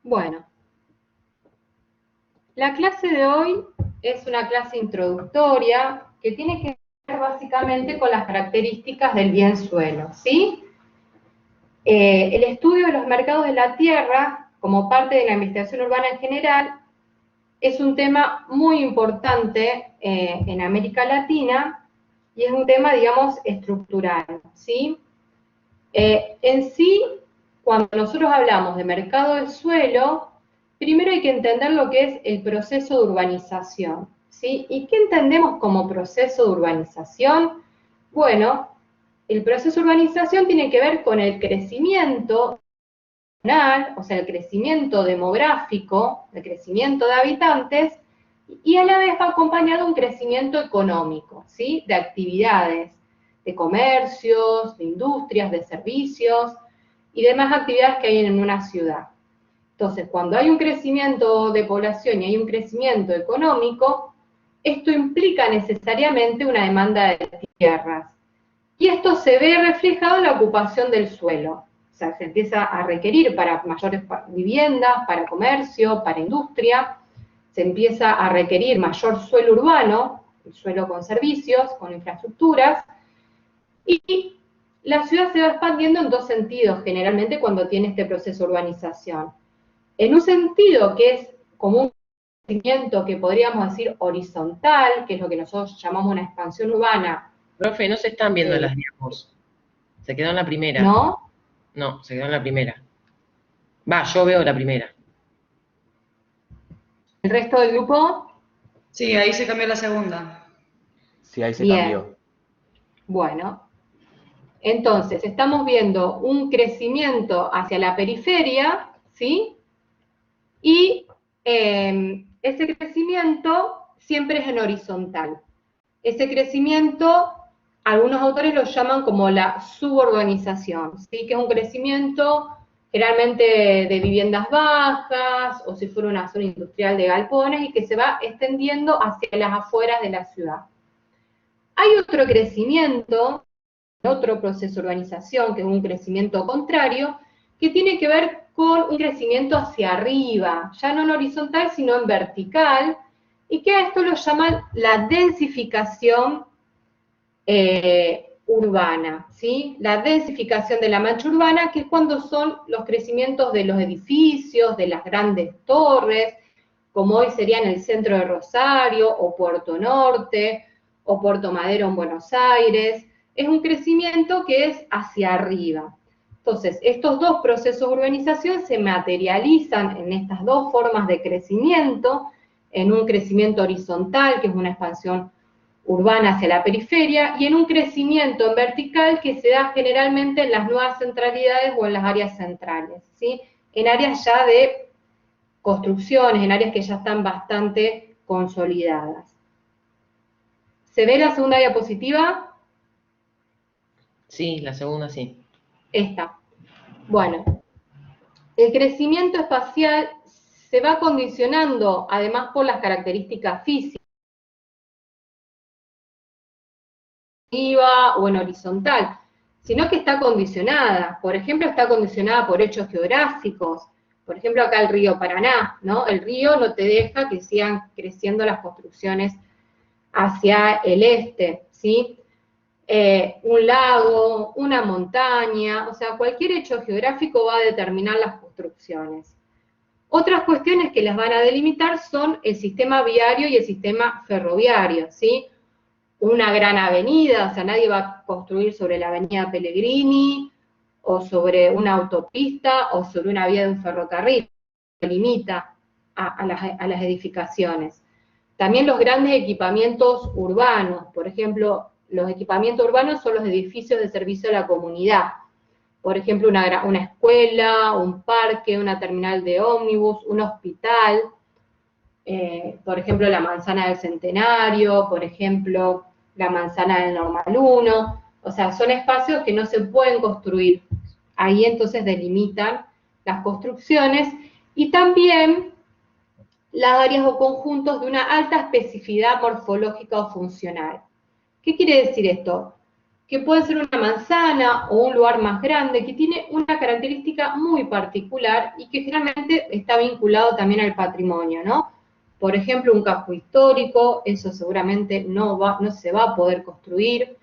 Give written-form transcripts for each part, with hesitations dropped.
Bueno, la clase de hoy es una clase introductoria que tiene que ver básicamente con las características del bien suelo, ¿sí? El estudio de los mercados de la tierra, como parte de la investigación urbana en general, es un tema muy importante en América Latina y es un tema, digamos, estructural, ¿sí? En sí, cuando nosotros hablamos de mercado del suelo, primero hay que entender lo que es el proceso de urbanización, ¿sí? ¿Y qué entendemos como proceso de urbanización? Bueno, el proceso de urbanización tiene que ver con el crecimiento, o sea, el crecimiento demográfico, el crecimiento de habitantes, y a la vez va acompañado de un crecimiento económico, ¿sí? De actividades, de comercios, de industrias, de servicios y demás actividades que hay en una ciudad. Entonces, cuando hay un crecimiento de población y hay un crecimiento económico, esto implica necesariamente una demanda de tierras. Y esto se ve reflejado en la ocupación del suelo. O sea, se empieza a requerir para mayores viviendas, para comercio, para industria, se empieza a requerir mayor suelo urbano, el suelo con servicios, con infraestructuras, y la ciudad se va expandiendo en dos sentidos, generalmente cuando tiene este proceso de urbanización. En un sentido que es como un crecimiento que podríamos decir horizontal, que es lo que nosotros llamamos una expansión urbana. Profe, no se están viendo las diapos. Se quedó en la primera. ¿No? No, se quedó en la primera. Va, yo veo la primera. ¿El resto del grupo? Sí, ahí se cambió la segunda. Sí, ahí se Bien. cambió. Bueno, entonces estamos viendo un crecimiento hacia la periferia, ¿sí? Y ese crecimiento siempre es en horizontal. Ese crecimiento, algunos autores lo llaman como la suburbanización, ¿sí? Que es un crecimiento generalmente de viviendas bajas, o si fuera una zona industrial de galpones, y que se va extendiendo hacia las afueras de la ciudad. Hay otro crecimiento, otro proceso de urbanización, que es un crecimiento contrario, que tiene que ver con un crecimiento hacia arriba, ya no en horizontal, sino en vertical, y que a esto lo llaman la densificación urbana, ¿sí? La densificación de la mancha urbana, que es cuando son los crecimientos de los edificios, de las grandes torres, como hoy sería en el centro de Rosario, o Puerto Norte, o Puerto Madero en Buenos Aires. Es un crecimiento que es hacia arriba. Entonces, estos dos procesos de urbanización se materializan en estas dos formas de crecimiento, en un crecimiento horizontal, que es una expansión urbana hacia la periferia, y en un crecimiento en vertical que se da generalmente en las nuevas centralidades o en las áreas centrales, ¿sí? En áreas ya de construcciones, en áreas que ya están bastante consolidadas. ¿Se ve la segunda diapositiva? Sí, la segunda sí. Esta. Bueno, el crecimiento espacial se va condicionando, además por las características físicas, o en horizontal, sino que está condicionada. Por ejemplo, está condicionada por hechos geográficos. Por ejemplo, acá el río Paraná, ¿no? El río no te deja que sigan creciendo las construcciones hacia el este, ¿sí? Un lago, una montaña, o sea, cualquier hecho geográfico va a determinar las construcciones. Otras cuestiones que las van a delimitar son el sistema viario y el sistema ferroviario, ¿sí? Una gran avenida, o sea, nadie va a construir sobre la avenida Pellegrini, o sobre una autopista, o sobre una vía de un ferrocarril, que limita a las edificaciones. También los grandes equipamientos urbanos, por ejemplo, los equipamientos urbanos son los edificios de servicio a la comunidad. Por ejemplo, una escuela, un parque, una terminal de ómnibus, un hospital, por ejemplo, la manzana del Centenario, por ejemplo, la manzana del Normal 1, o sea, son espacios que no se pueden construir. Ahí entonces delimitan las construcciones y también las áreas o conjuntos de una alta especificidad morfológica o funcional. ¿Qué quiere decir esto? que puede ser una manzana o un lugar más grande, que tiene una característica muy particular y que generalmente está vinculado también al patrimonio, ¿no? Por ejemplo, un casco histórico, eso seguramente no se va a poder construir.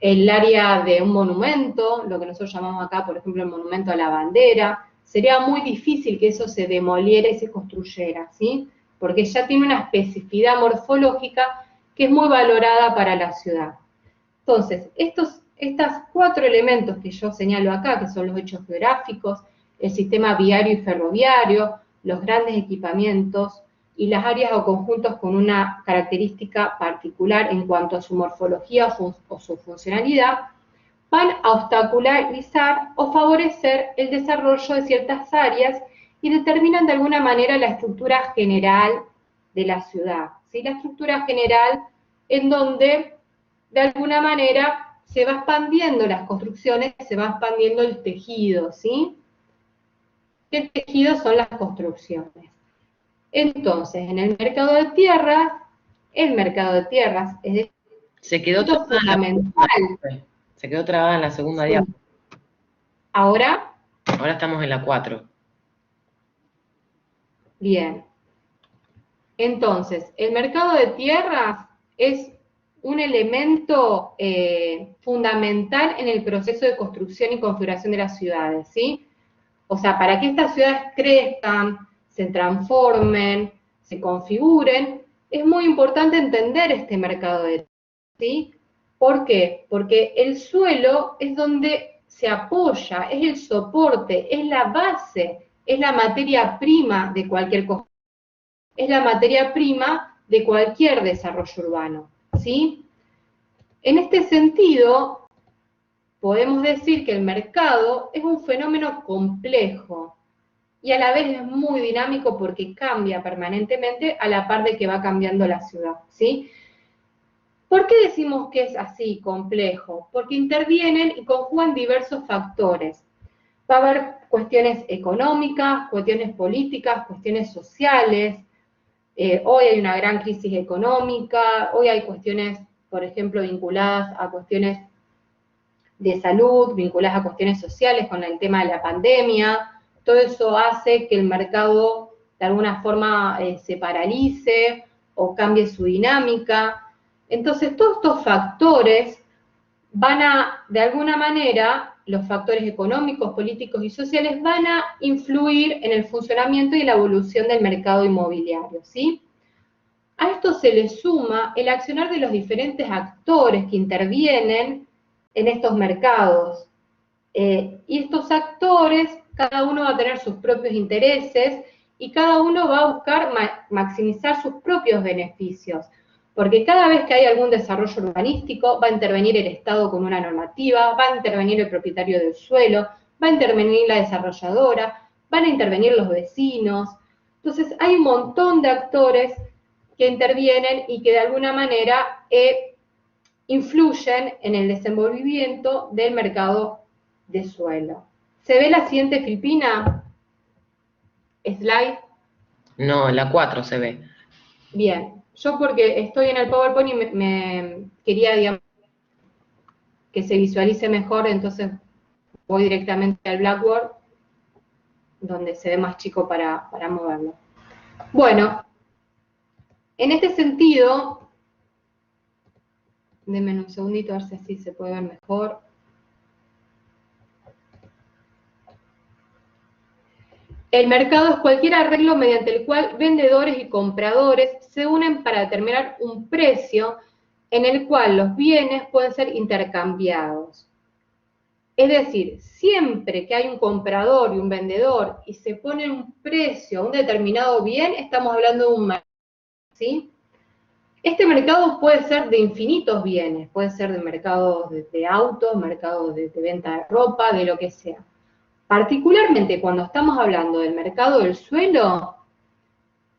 El área de un monumento, lo que nosotros llamamos acá, por ejemplo, el monumento a la bandera, sería muy difícil que eso se demoliera y se construyera, ¿sí? Porque ya tiene una especificidad morfológica que es muy valorada para la ciudad. Entonces, estos 4 elementos que yo señalo acá, que son los hechos geográficos, el sistema viario y ferroviario, los grandes equipamientos y las áreas o conjuntos con una característica particular en cuanto a su morfología o su funcionalidad, van a obstaculizar o favorecer el desarrollo de ciertas áreas y determinan de alguna manera la estructura general de la ciudad, ¿sí? La estructura general en donde de alguna manera se va expandiendo las construcciones, se va expandiendo el tejido, ¿sí? El tejido son las construcciones. Entonces, en el mercado de tierras, es decir, Se quedó fundamental. Se quedó trabada en la segunda diapo. ¿Ahora? Ahora estamos en la 4. Bien. Entonces, el mercado de tierras es un elemento fundamental en el proceso de construcción y configuración de las ciudades, ¿sí? O sea, para que estas ciudades crezcan, se transformen, se configuren, es muy importante entender este mercado de tierras, ¿sí? ¿Por qué? Porque el suelo es donde se apoya, es el soporte, es la base, es la materia prima de cualquier construcción. Es la materia prima de cualquier desarrollo urbano, ¿sí? En este sentido, podemos decir que el mercado es un fenómeno complejo y a la vez es muy dinámico porque cambia permanentemente a la par de que va cambiando la ciudad, ¿sí? ¿Por qué decimos que es así, complejo? Porque intervienen y conjugan diversos factores. Va a haber cuestiones económicas, cuestiones políticas, cuestiones sociales. Hoy hay una gran crisis económica, hoy hay cuestiones, por ejemplo, vinculadas a cuestiones de salud, vinculadas a cuestiones sociales con el tema de la pandemia. Todo eso hace que el mercado de alguna forma se paralice o cambie su dinámica. Entonces, todos estos factores van a, de alguna manera, los factores económicos, políticos y sociales van a influir en el funcionamiento y la evolución del mercado inmobiliario, ¿sí? A esto se le suma el accionar de los diferentes actores que intervienen en estos mercados. Y estos actores, cada uno va a tener sus propios intereses y cada uno va a buscar maximizar sus propios beneficios. Porque cada vez que hay algún desarrollo urbanístico, va a intervenir el Estado con una normativa, va a intervenir el propietario del suelo, va a intervenir la desarrolladora, van a intervenir los vecinos. Entonces, hay un montón de actores que intervienen y que de alguna manera influyen en el desenvolvimiento del mercado de suelo. ¿Se ve la siguiente Filipina? Slide. No, la 4 se ve. Bien, yo porque estoy en el PowerPoint y me quería, digamos, que se visualice mejor, entonces voy directamente al Blackboard, donde se ve más chico para moverlo. Bueno, en este sentido, denme un segundito a ver si así se puede ver mejor. El mercado es cualquier arreglo mediante el cual vendedores y compradores se unen para determinar un precio en el cual los bienes pueden ser intercambiados. Es decir, siempre que hay un comprador y un vendedor y se pone un precio a un determinado bien, estamos hablando de un mercado, ¿sí? Este mercado puede ser de infinitos bienes, puede ser de mercados de autos, mercados de venta de ropa, de lo que sea. Particularmente cuando estamos hablando del mercado del suelo,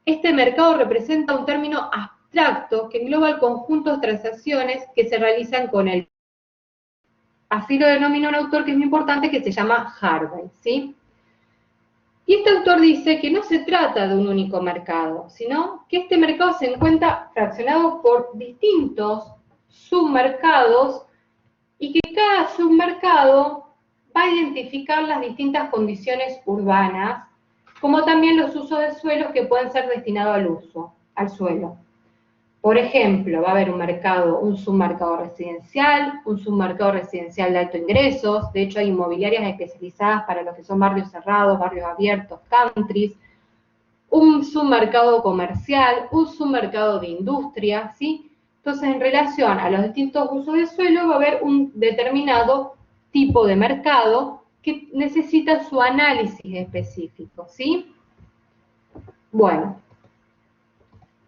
este mercado representa un término abstracto que engloba el conjunto de transacciones que se realizan con el. Así lo denomina un autor que es muy importante, que se llama Harvey, ¿sí? Y este autor dice que no se trata de un único mercado, sino que este mercado se encuentra fraccionado por distintos submercados y que cada submercado va a identificar las distintas condiciones urbanas, como también los usos de suelos que pueden ser destinados al suelo. Por ejemplo, va a haber un submercado residencial, un submercado residencial de alto ingresos, de hecho hay inmobiliarias especializadas para los que son barrios cerrados, barrios abiertos, countries, un submercado comercial, un submercado de industria, ¿sí? Entonces, en relación a los distintos usos de suelo, va a haber un determinado tipo de mercado que necesita su análisis específico, ¿sí? Bueno,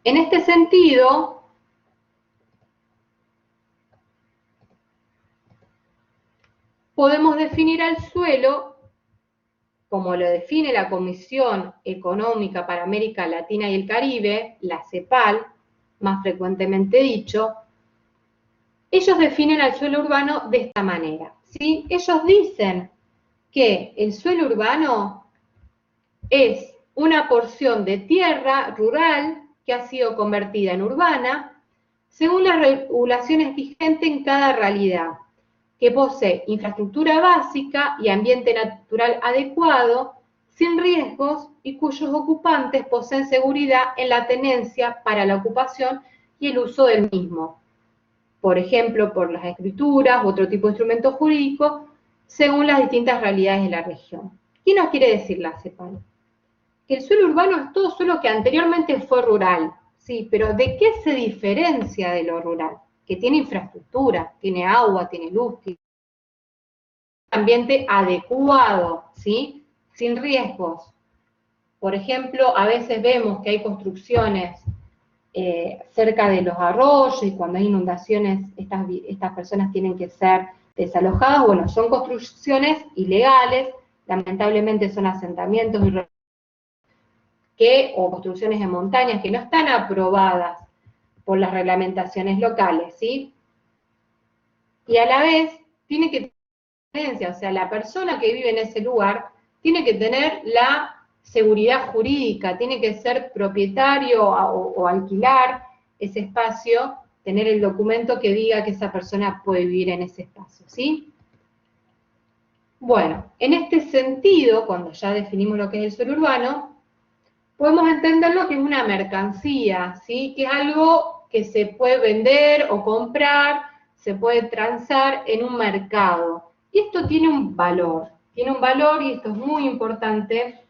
en este sentido, podemos definir al suelo, como lo define la Comisión Económica para América Latina y el Caribe, la CEPAL, más frecuentemente dicho. Ellos definen al suelo urbano de esta manera, ¿sí? Ellos dicen que el suelo urbano es una porción de tierra rural que ha sido convertida en urbana según las regulaciones vigentes en cada realidad, que posee infraestructura básica y ambiente natural adecuado, sin riesgos y cuyos ocupantes poseen seguridad en la tenencia para la ocupación y el uso del mismo. Por ejemplo, por las escrituras u otro tipo de instrumentos jurídicos, según las distintas realidades de la región. ¿Qué nos quiere decir la CEPAL? Que el suelo urbano es todo suelo que anteriormente fue rural, sí, pero ¿de qué se diferencia de lo rural? Que tiene infraestructura, tiene agua, tiene luz, tiene un ambiente adecuado, ¿sí? Sin riesgos. Por ejemplo, a veces vemos que hay construcciones cerca de los arroyos y cuando hay inundaciones estas personas tienen que ser desalojadas. Bueno, son construcciones ilegales, lamentablemente son asentamientos o construcciones en montañas que no están aprobadas por las reglamentaciones locales, ¿sí? Y a la vez tiene que tener, o sea, la persona que vive en ese lugar tiene que tener la seguridad jurídica, tiene que ser propietario o alquilar ese espacio, tener el documento que diga que esa persona puede vivir en ese espacio, ¿sí? Bueno, en este sentido, cuando ya definimos lo que es el suelo urbano, podemos entenderlo que es una mercancía, ¿sí? Que es algo que se puede vender o comprar, se puede transar en un mercado. Y esto tiene un valor y esto es muy importante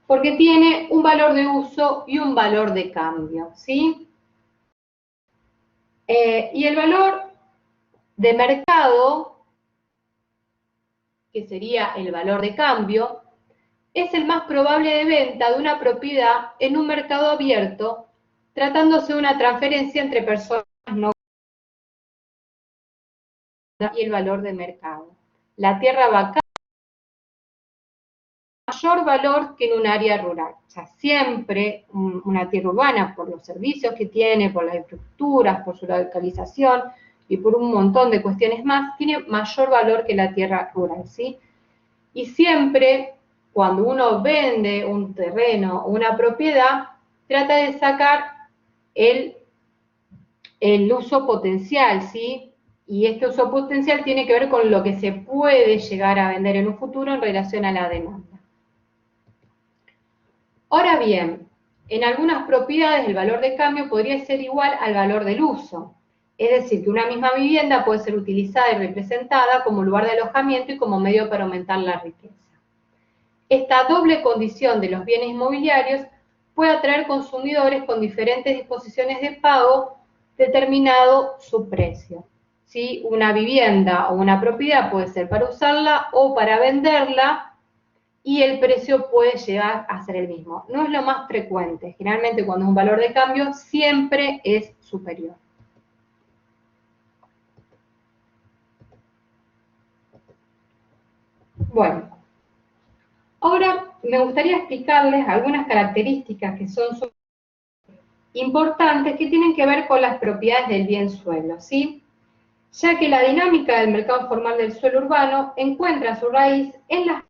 porque tiene un valor de uso y un valor de cambio, ¿sí? Y el valor de mercado, que sería el valor de cambio, es el más probable de venta de una propiedad en un mercado abierto, tratándose de una transferencia entre personas no y el valor de mercado. La tierra vacante mayor valor que en un área rural. O sea, siempre una tierra urbana, por los servicios que tiene, por las estructuras, por su localización y por un montón de cuestiones más, tiene mayor valor que la tierra rural, ¿sí? Y siempre, cuando uno vende un terreno o una propiedad, trata de sacar el uso potencial, ¿sí? Y este uso potencial tiene que ver con lo que se puede llegar a vender en un futuro en relación a la demanda. Ahora bien, en algunas propiedades el valor de cambio podría ser igual al valor del uso. Es decir, que una misma vivienda puede ser utilizada y representada como lugar de alojamiento y como medio para aumentar la riqueza. Esta doble condición de los bienes inmobiliarios puede atraer consumidores con diferentes disposiciones de pago determinado su precio. ¿Sí? Una vivienda o una propiedad puede ser para usarla o para venderla, y el precio puede llegar a ser el mismo. No es lo más frecuente. Generalmente cuando es un valor de cambio siempre es superior. Bueno, ahora me gustaría explicarles algunas características que son importantes que tienen que ver con las propiedades del bien suelo, ¿sí? Ya que la dinámica del mercado formal del suelo urbano encuentra su raíz en las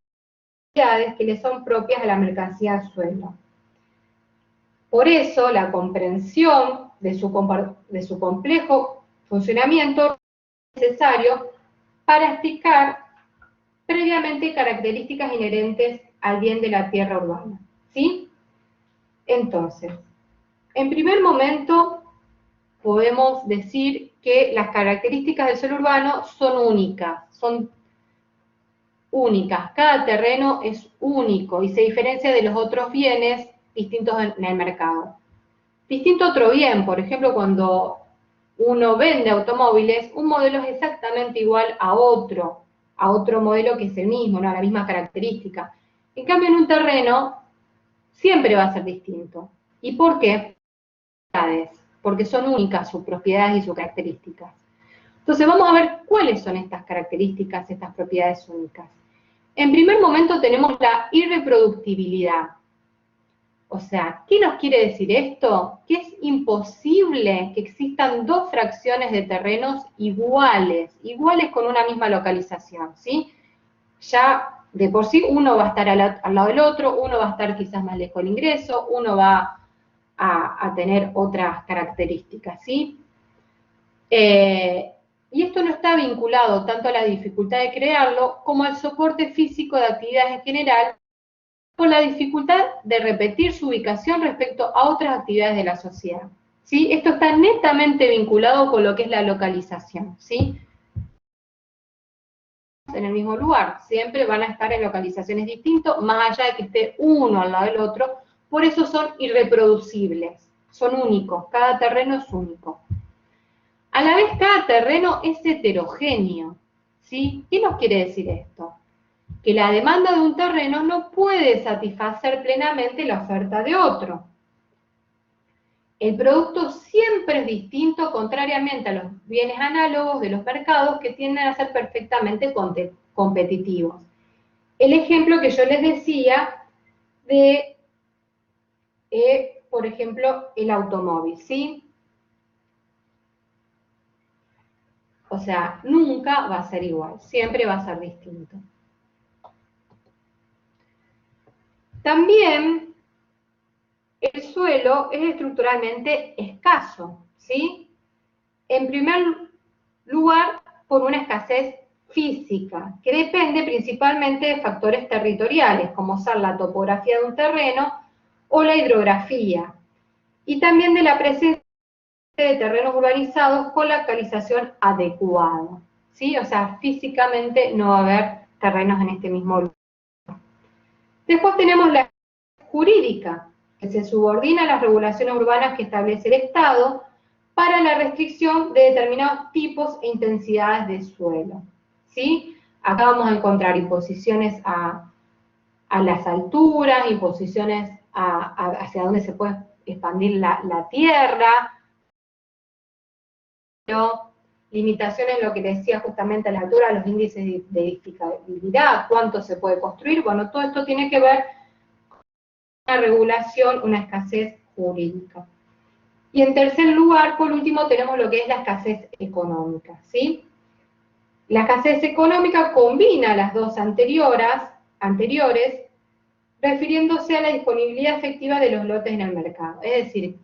propiedades que le son propias a la mercancía suelo. Por eso, la comprensión de su complejo funcionamiento necesario para explicar previamente características inherentes al bien de la tierra urbana, ¿sí? Entonces, en primer momento, podemos decir que las características del suelo urbano son únicas. Cada terreno es único y se diferencia de los otros bienes distintos en el mercado. Distinto otro bien, por ejemplo, cuando uno vende automóviles, un modelo es exactamente igual a otro modelo que es el mismo, ¿no? La misma característica. En cambio, en un terreno siempre va a ser distinto. ¿Y por qué? Porque son únicas sus propiedades y sus características. Entonces vamos a ver cuáles son estas características, estas propiedades únicas. En primer momento tenemos la irreproductibilidad. O sea, ¿qué nos quiere decir esto? Que es imposible que existan dos fracciones de terrenos iguales con una misma localización, ¿sí? Ya de por sí uno va a estar al lado del otro, uno va a estar quizás más lejos del ingreso, uno va a tener otras características, ¿sí? Y esto no está vinculado tanto a la dificultad de crearlo como al soporte físico de actividades en general, con la dificultad de repetir su ubicación respecto a otras actividades de la sociedad, ¿sí? Esto está netamente vinculado con lo que es la localización, ¿sí? En el mismo lugar, siempre van a estar en localizaciones distintas, más allá de que esté uno al lado del otro, por eso son irreproducibles, son únicos, cada terreno es único. A la vez, cada terreno es heterogéneo, ¿sí? ¿Qué nos quiere decir esto? Que la demanda de un terreno no puede satisfacer plenamente la oferta de otro. El producto siempre es distinto, contrariamente a los bienes análogos de los mercados que tienden a ser perfectamente competitivos. El ejemplo que yo les decía de, por ejemplo, el automóvil, ¿sí? O sea, nunca va a ser igual, siempre va a ser distinto. También el suelo es estructuralmente escaso, ¿sí? En primer lugar, por una escasez física, que depende principalmente de factores territoriales, como ser la topografía de un terreno o la hidrografía, y también de la presencia de terrenos urbanizados con la actualización adecuada, ¿sí? O sea, físicamente no va a haber terrenos en este mismo lugar. Después tenemos la jurídica, que se subordina a las regulaciones urbanas que establece el Estado para la restricción de determinados tipos e intensidades de suelo, ¿sí? Acá vamos a encontrar imposiciones a las alturas, imposiciones hacia dónde se puede expandir la tierra, ¿no? Limitaciones en lo que decía justamente a la altura, los índices de edificabilidad, cuánto se puede construir, bueno, todo esto tiene que ver con una regulación, una escasez jurídica. Y en tercer lugar, por último, tenemos lo que es la escasez económica, ¿sí? La escasez económica combina las dos anteriores, refiriéndose a la disponibilidad efectiva de los lotes en el mercado. Es decir,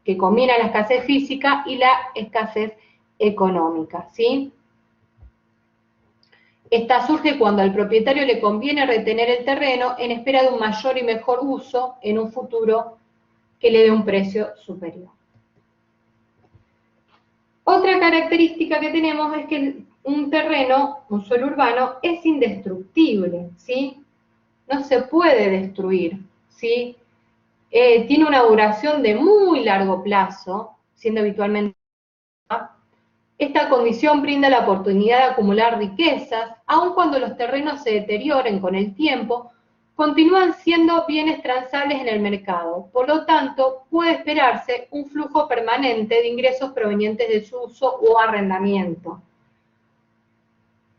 que combina la escasez física y la escasez económica, ¿sí? Esta surge cuando al propietario le conviene retener el terreno en espera de un mayor y mejor uso en un futuro que le dé un precio superior. Otra característica que tenemos es que un terreno, un suelo urbano, es indestructible, ¿sí? No se puede destruir, ¿sí? Tiene una duración de muy largo plazo, siendo habitualmente. Esta condición brinda la oportunidad de acumular riquezas, aun cuando los terrenos se deterioren con el tiempo, continúan siendo bienes transables en el mercado. Por lo tanto, puede esperarse un flujo permanente de ingresos provenientes de su uso o arrendamiento.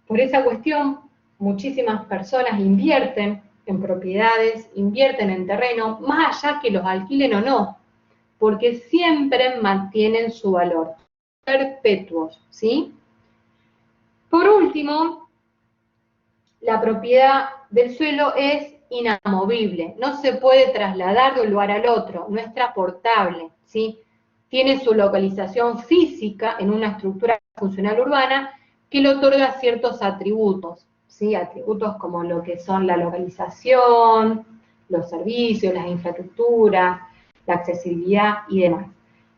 Por esa cuestión, muchísimas personas invierten en propiedades, invierten en terreno, más allá que los alquilen o no, porque siempre mantienen su valor, perpetuos, ¿sí? Por último, la propiedad del suelo es inamovible, no se puede trasladar de un lugar al otro, no es transportable, ¿sí? Tiene su localización física en una estructura funcional urbana, que le otorga ciertos atributos, ¿sí? Atributos como lo que son la localización, los servicios, las infraestructuras, la accesibilidad y demás.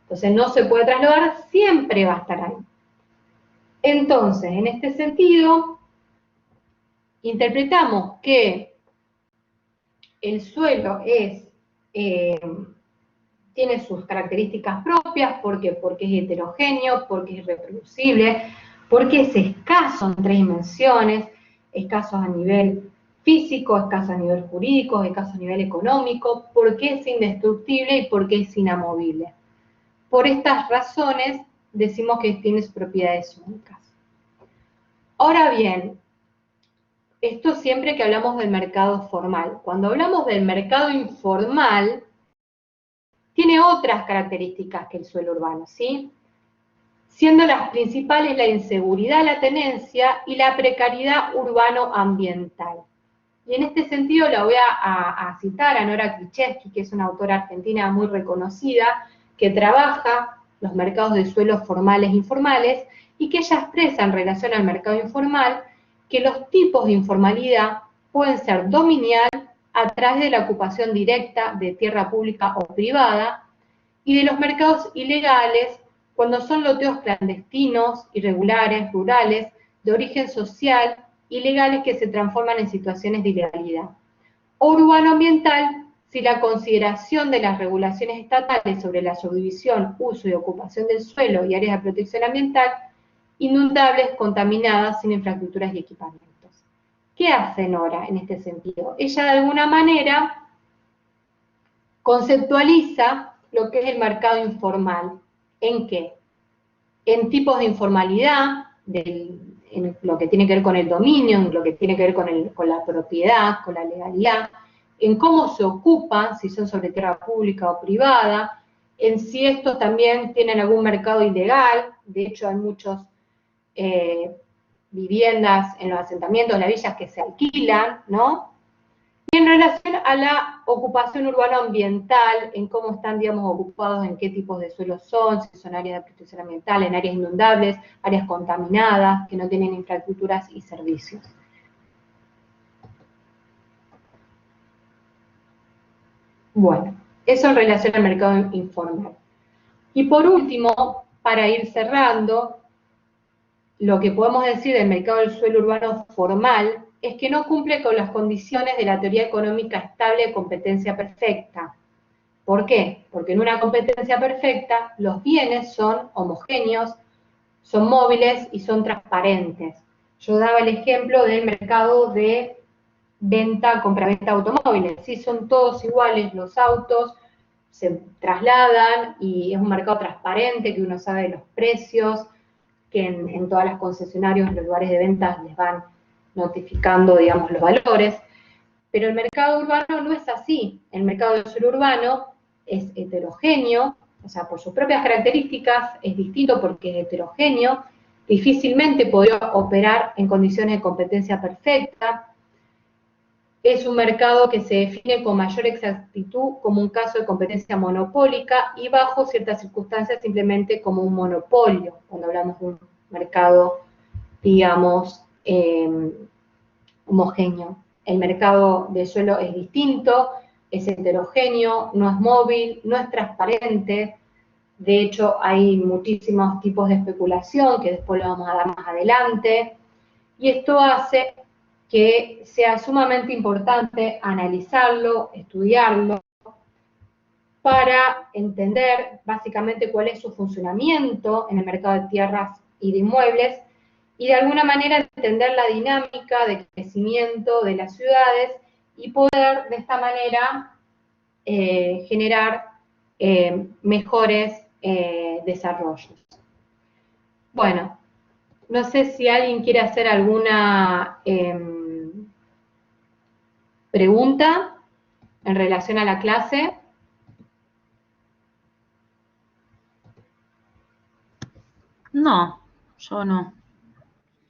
Entonces no se puede trasladar, siempre va a estar ahí. Entonces, en este sentido, interpretamos que el suelo tiene sus características propias, ¿por qué? Porque es heterogéneo, porque es reproducible, porque es escaso en 3 dimensiones, escaso a nivel físico, escaso a nivel jurídico, escaso a nivel económico, porque es indestructible y porque es inamovible. Por estas razones decimos que tiene propiedades únicas. Ahora bien, esto siempre que hablamos del mercado formal. Cuando hablamos del mercado informal, tiene otras características que el suelo urbano, ¿sí? Siendo las principales la inseguridad, la tenencia y la precariedad urbano-ambiental. Y en este sentido la voy a citar a Nora Krichevsky, que es una autora argentina muy reconocida, que trabaja los mercados de suelos formales e informales, y que ella expresa en relación al mercado informal que los tipos de informalidad pueden ser dominial a través de la ocupación directa de tierra pública o privada, y de los mercados ilegales cuando son loteos clandestinos, irregulares, rurales, de origen social, ilegales que se transforman en situaciones de ilegalidad. O urbano-ambiental, si la consideración de las regulaciones estatales sobre la subdivisión, uso y ocupación del suelo y áreas de protección ambiental, inundables, contaminadas, sin infraestructuras y equipamientos. ¿Qué hace Nora en este sentido? Ella de alguna manera conceptualiza lo que es el mercado informal. ¿En qué? En tipos de informalidad, en lo que tiene que ver con el dominio, en lo que tiene que ver con la propiedad, con la legalidad, en cómo se ocupan, si son sobre tierra pública o privada, en si estos también tienen algún mercado ilegal. De hecho hay muchas viviendas en los asentamientos, en las villas que se alquilan, ¿no? Y en relación a la ocupación urbano-ambiental, en cómo están, digamos, ocupados, en qué tipos de suelos son, si son áreas de protección ambiental, en áreas inundables, áreas contaminadas, que no tienen infraestructuras y servicios. Bueno, eso en relación al mercado informal. Y por último, para ir cerrando, lo que podemos decir del mercado del suelo urbano formal es que no cumple con las condiciones de la teoría económica estable de competencia perfecta. ¿Por qué? Porque en una competencia perfecta los bienes son homogéneos, son móviles y son transparentes. Yo daba el ejemplo del mercado de compraventa de automóviles. Sí, son todos iguales los autos, se trasladan y es un mercado transparente que uno sabe los precios, que en todas las concesionarios, en los lugares de ventas les van notificando, digamos, los valores. Pero el mercado urbano no es así. El mercado del suelo urbano es heterogéneo, o sea, por sus propias características es distinto porque es heterogéneo, difícilmente podría operar en condiciones de competencia perfecta. Es un mercado que se define con mayor exactitud como un caso de competencia monopólica y bajo ciertas circunstancias simplemente como un monopolio, cuando hablamos de un mercado, digamos, homogéneo. El mercado de suelo es distinto, es heterogéneo, no es móvil, no es transparente. De hecho, hay muchísimos tipos de especulación que después lo vamos a dar más adelante. Y esto hace que sea sumamente importante analizarlo, estudiarlo, para entender básicamente cuál es su funcionamiento en el mercado de tierras y de inmuebles, y de alguna manera entender la dinámica de crecimiento de las ciudades y poder de esta manera generar mejores desarrollos. Bueno, no sé si alguien quiere hacer alguna pregunta en relación a la clase. No, yo no.